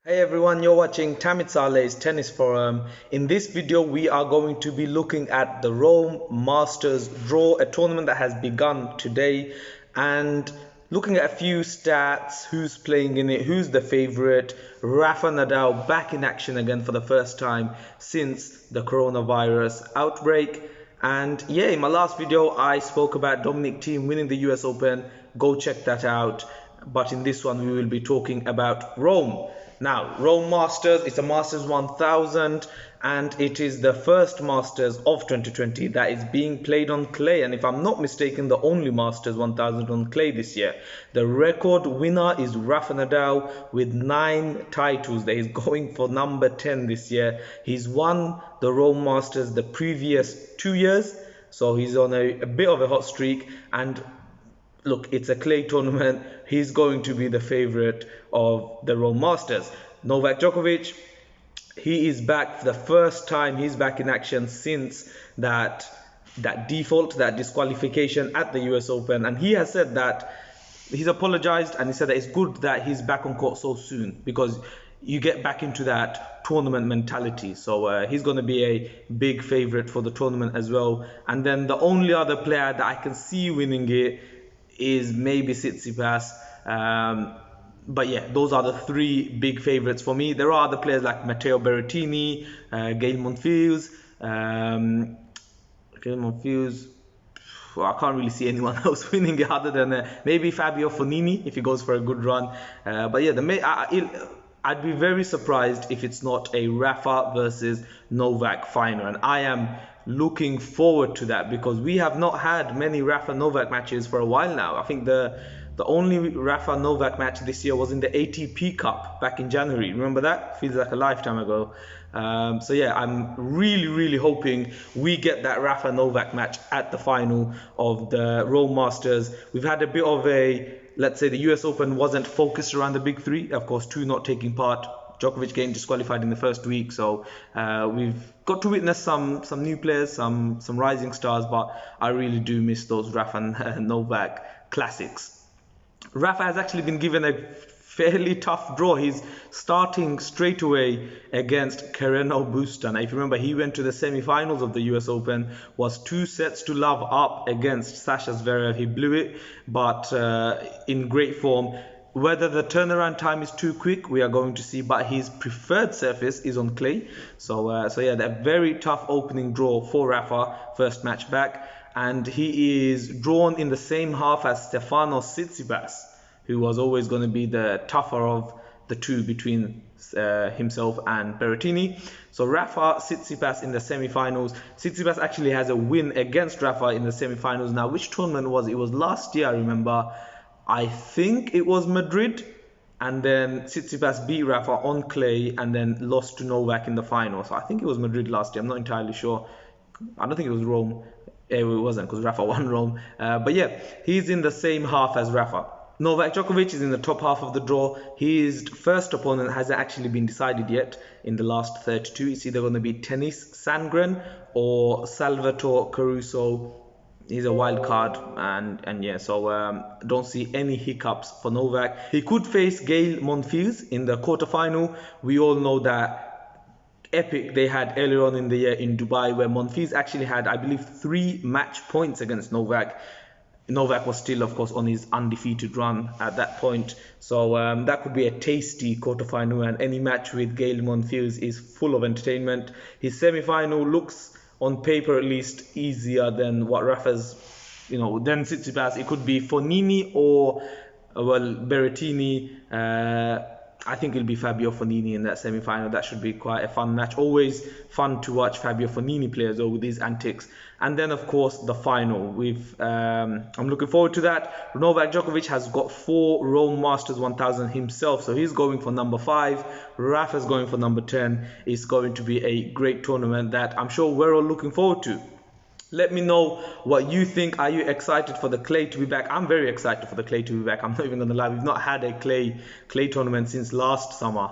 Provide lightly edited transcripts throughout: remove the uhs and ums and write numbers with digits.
Hey everyone, you're watching Tamit Saleh's Tennis Forum. In this video, we are going to be looking at the Rome Masters Draw, a tournament that has begun today, and looking at a few stats, who's playing in it, who's the favorite. Rafa Nadal back in action again for the first time since the coronavirus outbreak. And yeah, in my last video, I spoke about Dominic Thiem winning the US Open. Go check that out. But in this one, we will be talking about Rome. Now, Rome Masters, it's a Masters 1000 and it is the first Masters of 2020 that is being played on clay. And if I'm not mistaken, the only Masters 1000 on clay this year. The record winner is Rafa Nadal with 9 titles. That is going for number 10 this year. He's won the Rome Masters the previous 2 years. So he's on a bit of a hot streak. And look, it's a clay tournament. He's going to be the favorite of the Rome Masters. Novak Djokovic, he is back for the first time. He's back in action since that disqualification at the US Open, and he has said that he's apologized and he said that it's good that he's back on court so soon because you get back into that tournament mentality. So he's going to be a big favorite for the tournament as well. And then the only other player that I can see winning it is maybe Tsitsipas. But yeah, those are the 3 big favorites for me. There are other players like Matteo Berrettini, Gael Monfils. Well, I can't really see anyone else winning it other than maybe Fabio Fognini if he goes for a good run. But yeah, I'd be very surprised if it's not a Rafa versus Novak final. And I am looking forward to that because we have not had many Rafa Novak matches for a while now. I think the only Rafa Novak match this year was in the ATP Cup back in January. Remember that? Feels like a lifetime ago. So yeah, I'm really hoping we get that Rafa Novak match at the final of the Rome Masters. We've had a bit of let's say the US Open wasn't focused around the big 3. Of course, 2 not taking part. Djokovic getting disqualified in the first week, so we've got to witness some new players, some rising stars, but I really do miss those Rafa and Novak classics. Rafa has actually been given a fairly tough draw. He's starting straight away against Carreno Busta. Now, if you remember, he went to the semi-finals of the US Open, was 2-0 up against Sasha Zverev. He blew it, but in great form. Whether the turnaround time is too quick, we are going to see, but his preferred surface is on clay. So yeah, a very tough opening draw for Rafa, first match back. And he is drawn in the same half as Stefanos Tsitsipas, who was always going to be the tougher of the 2 between himself and Berrettini. So Rafa, Tsitsipas in the semi-finals. Tsitsipas actually has a win against Rafa in the semi-finals. Now, which tournament was it? It was last year, I remember. I think it was Madrid, and then Tsitsipas beat Rafa on clay and then lost to Novak in the final. So I think it was Madrid last year. I'm not entirely sure. I don't think it was Rome. It wasn't because Rafa won Rome. But yeah, he's in the same half as Rafa. Novak Djokovic is in the top half of the draw. His first opponent hasn't actually been decided yet in the last 32. It's either going to be Tennis Sandgren or Salvatore Caruso. He's a wild card, and yeah, so don't see any hiccups for Novak. He could face Gael Monfils in the quarterfinal. We all know that epic they had earlier on in the year in Dubai, where Monfils actually had, I believe, 3 match points against Novak. Novak was still, of course, on his undefeated run at that point. So that could be a tasty quarterfinal, and any match with Gael Monfils is full of entertainment. His semi-final looks, on paper at least, easier than what Rafa's, than Tsitsipas. It could be Fognini or, Berrettini. I think it'll be Fabio Fognini in that semi-final. That should be quite a fun match. Always fun to watch Fabio Fognini play as well with his antics. And then, of course, the final. I'm looking forward to that. Novak Djokovic has got 4 Rome Masters 1000 himself, so he's going for number 5. Rafa's going for number 10. It's going to be a great tournament that I'm sure we're all looking forward to. Let me know what you think. Are you excited for the clay to be back? I'm very excited for the clay to be back. I'm not even going to lie. We've not had a clay tournament since last summer.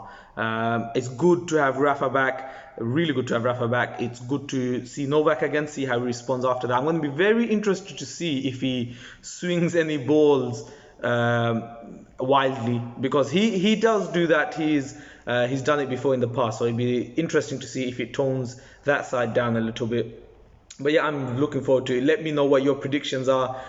It's good to have Rafa back. Really good to have Rafa back. It's good to see Novak again, see how he responds after that. I'm going to be very interested to see if he swings any balls wildly, because he does do that. He's done it before in the past, so it'd be interesting to see if it tones that side down a little bit. But yeah, I'm looking forward to it. Let me know what your predictions are.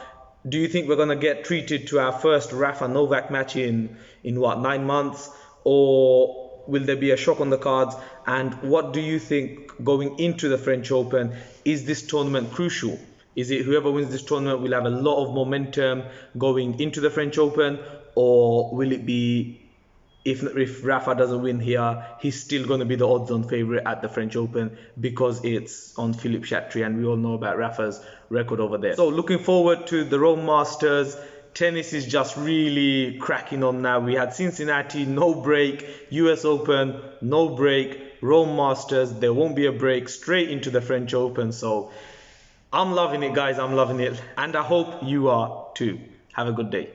Do you think we're gonna get treated to our first Rafa Novak match in what, 9 months, or will there be a shock on the cards? And what do you think going into the French Open? Is this tournament crucial? Is it whoever wins this tournament will have a lot of momentum going into the French Open, or will it be, if Rafa doesn't win here, he's still going to be the odds-on favorite at the French Open because it's on Philippe Chatrier, and we all know about Rafa's record over there. So looking forward to the Rome Masters. Tennis is just really cracking on now. We had Cincinnati, no break. US Open, no break. Rome Masters, there won't be a break. Straight into the French Open. So I'm loving it, guys. I'm loving it. And I hope you are too. Have a good day.